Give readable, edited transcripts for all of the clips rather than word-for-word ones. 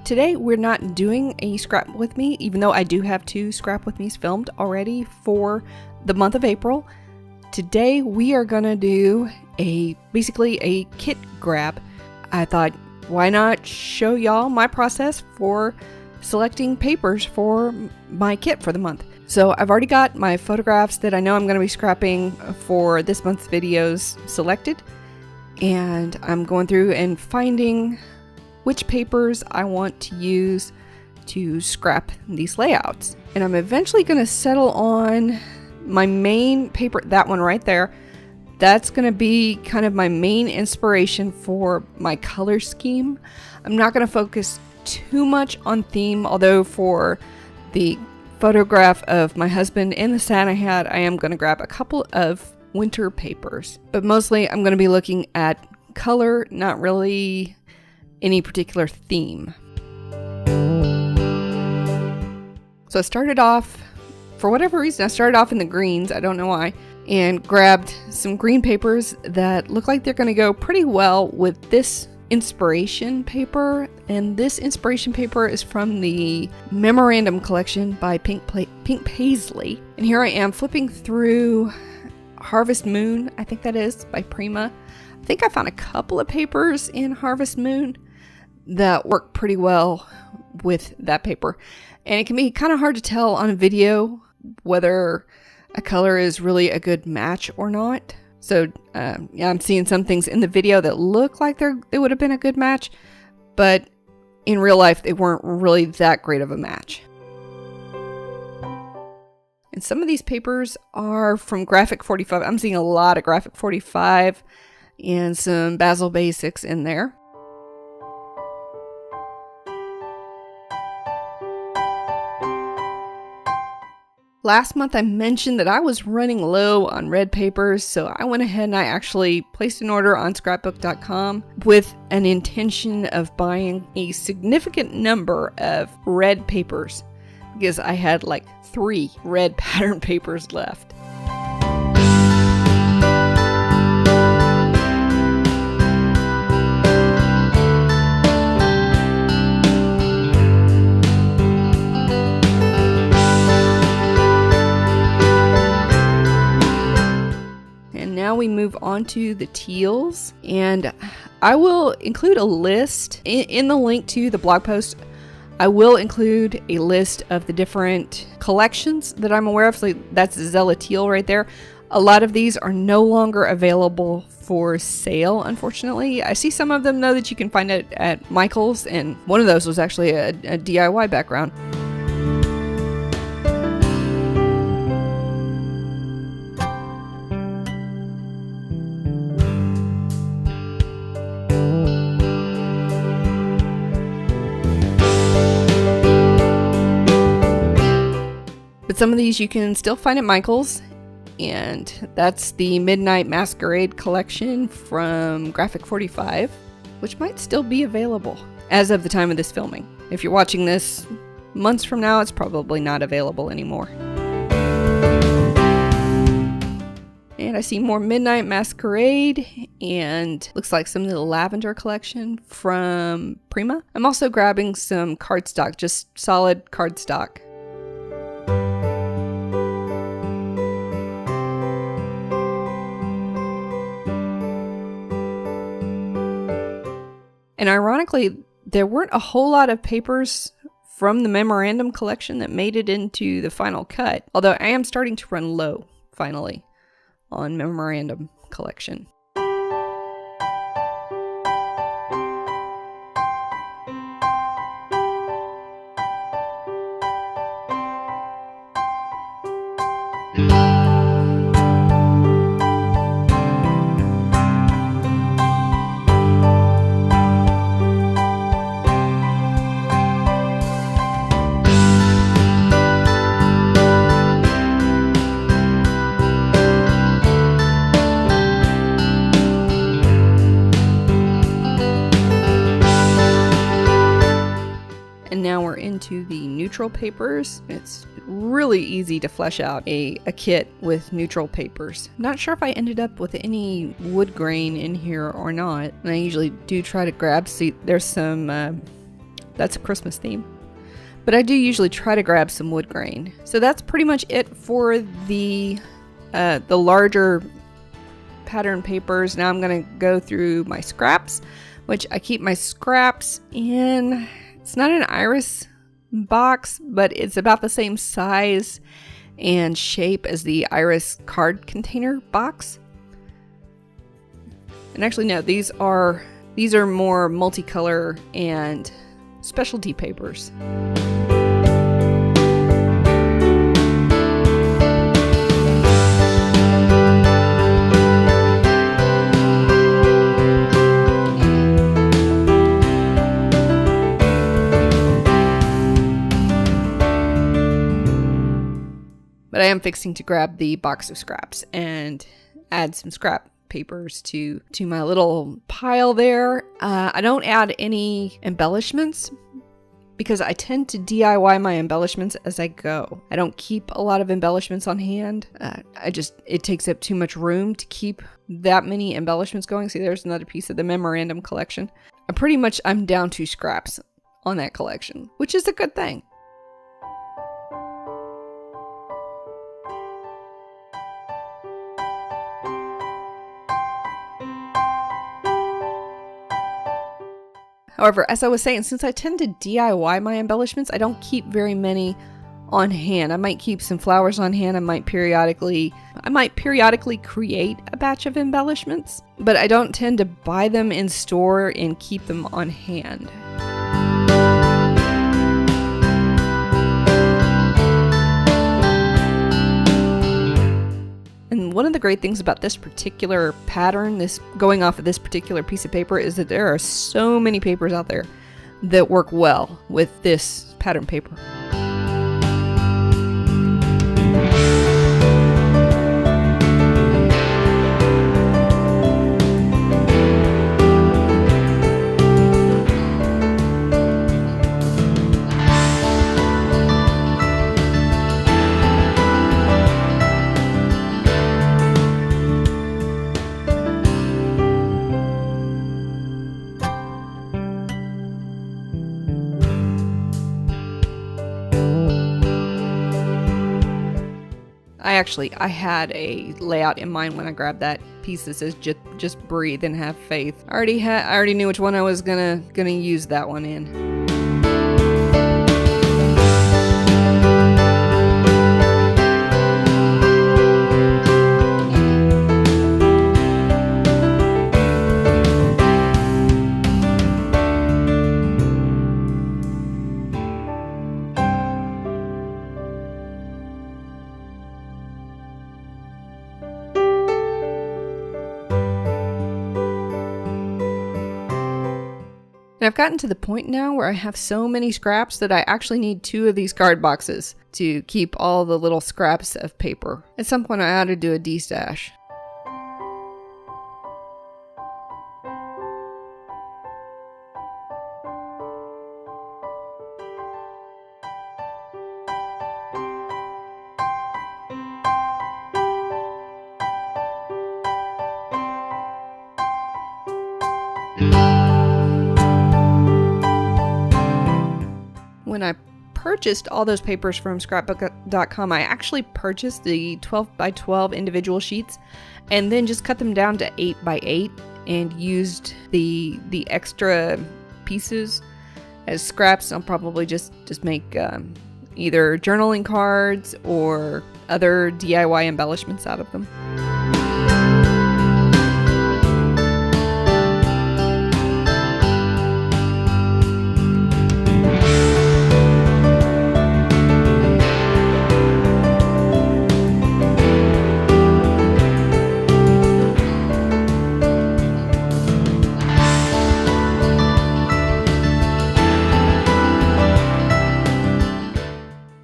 today we're not doing a scrap with me, even though I do have 2 scrap with me's filmed already for the month of April. Today we are gonna do basically a kit grab. I thought, why not show y'all my process for selecting papers for my kit for the month. So I've already got my photographs that I know I'm going to be scrapping for this month's videos selected, and I'm going through and finding which papers I want to use to scrap these layouts. And I'm eventually going to settle on my main paper, that one right there. That's going to be kind of my main inspiration for my color scheme. I'm not going to focus too much on theme, although for the photograph of my husband in the Santa hat, I am going to grab a couple of winter papers. But mostly I'm going to be looking at color, not really any particular theme. So I started off, for whatever reason, I started off in the greens, I don't know why, and grabbed some green papers that look like they're going to go pretty well with this inspiration paper. And this inspiration paper is from the Memorandum collection by Pink Paisley. And here I am flipping through Harvest Moon, I think that is, by Prima. I think I found a couple of papers in Harvest Moon that work pretty well with that paper. And it can be kind of hard to tell on a video whether a color is really a good match or not. So yeah, I'm seeing some things in the video that look like they would have been a good match, but in real life they weren't really that great of a match. And some of these papers are from Graphic 45. I'm seeing a lot of Graphic 45 and some Basil Basics in there. Last month I mentioned that I was running low on red papers, so I went ahead and I actually placed an order on scrapbook.com with an intention of buying a significant number of red papers because I had like 3 red pattern papers left. Now we move on to the teals, and I will include a list in the link to the blog post. I will include a list of the different collections that I'm aware of. So that's Zella Teal right there. A lot of these are no longer available for sale, unfortunately. I see some of them though that you can find at Michael's, and one of those was actually a DIY background. Some of these you can still find at Michael's, and that's the Midnight Masquerade collection from Graphic 45, which might still be available as of the time of this filming. If you're watching this months from now, it's probably not available anymore. And I see more Midnight Masquerade, and looks like some of the Lavender collection from Prima. I'm also grabbing some cardstock, just solid cardstock. And ironically, there weren't a whole lot of papers from the Memorandum collection that made it into the final cut, although I am starting to run low, finally, on Memorandum collection. Into the neutral papers. It's really easy to flesh out a kit with neutral papers. Not sure if I ended up with any wood grain in here or not, and I usually do try to grab, see there's some that's a Christmas theme. But I do usually try to grab some wood grain. So that's pretty much it for the larger pattern papers. Now I'm going to go through my scraps, which I keep my scraps in. It's not an iris box, but it's about the same size and shape as the iris card container box. And actually, no, these are more multicolor and specialty papers. But I am fixing to grab the box of scraps and add some scrap papers to my little pile there. I don't add any embellishments because I tend to DIY my embellishments as I go. I don't keep a lot of embellishments on hand. It takes up too much room to keep that many embellishments going. See, there's another piece of the memorandum collection. I'm down to scraps on that collection, which is a good thing. However, as I was saying, since I tend to DIY my embellishments, I don't keep very many on hand. I might keep some flowers on hand. I might periodically create a batch of embellishments, but I don't tend to buy them in store and keep them on hand. And one of the great things about this particular pattern, going off of this particular piece of paper, is that there are so many papers out there that work well with this pattern paper. I had a layout in mind when I grabbed that piece that says just breathe and have faith. I already knew which one I was gonna use that one in. And I've gotten to the point now where I have so many scraps that I actually need 2 of these card boxes to keep all the little scraps of paper. At some point I ought to do a de-stash. When I purchased all those papers from scrapbook.com, I actually purchased the 12 by 12 individual sheets and then just cut them down to 8 by 8 and used the extra pieces as scraps. I'll probably just make either journaling cards or other DIY embellishments out of them.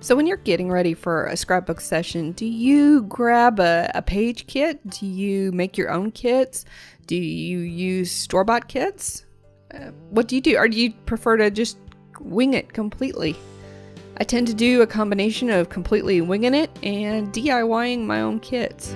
So when you're getting ready for a scrapbook session, do you grab a page kit? Do you make your own kits? Do you use store-bought kits? What do you do? Or do you prefer to just wing it completely? I tend to do a combination of completely winging it and DIYing my own kits.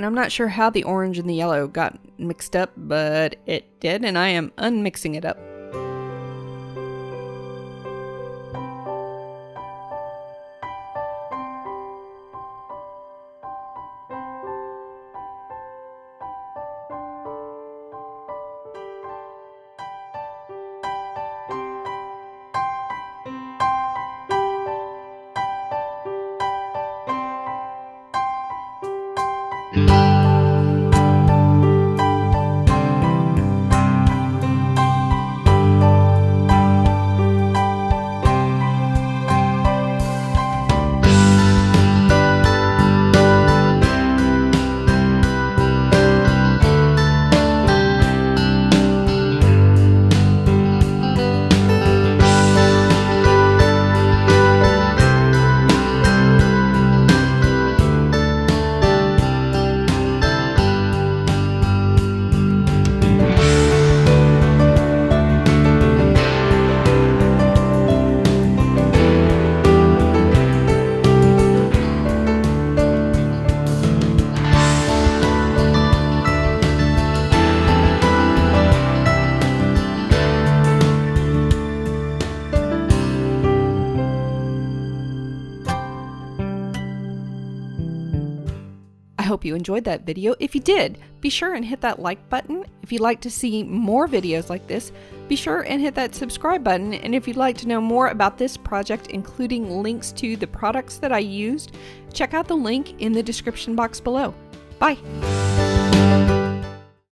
and I'm not sure how the orange and the yellow got mixed up, but it did, and I am unmixing it up. I hope you enjoyed that video. If you did, be sure and hit that like button. If you'd like to see more videos like this, be sure and hit that subscribe button. And if you'd like to know more about this project, including links to the products that I used, check out the link in the description box below. Bye!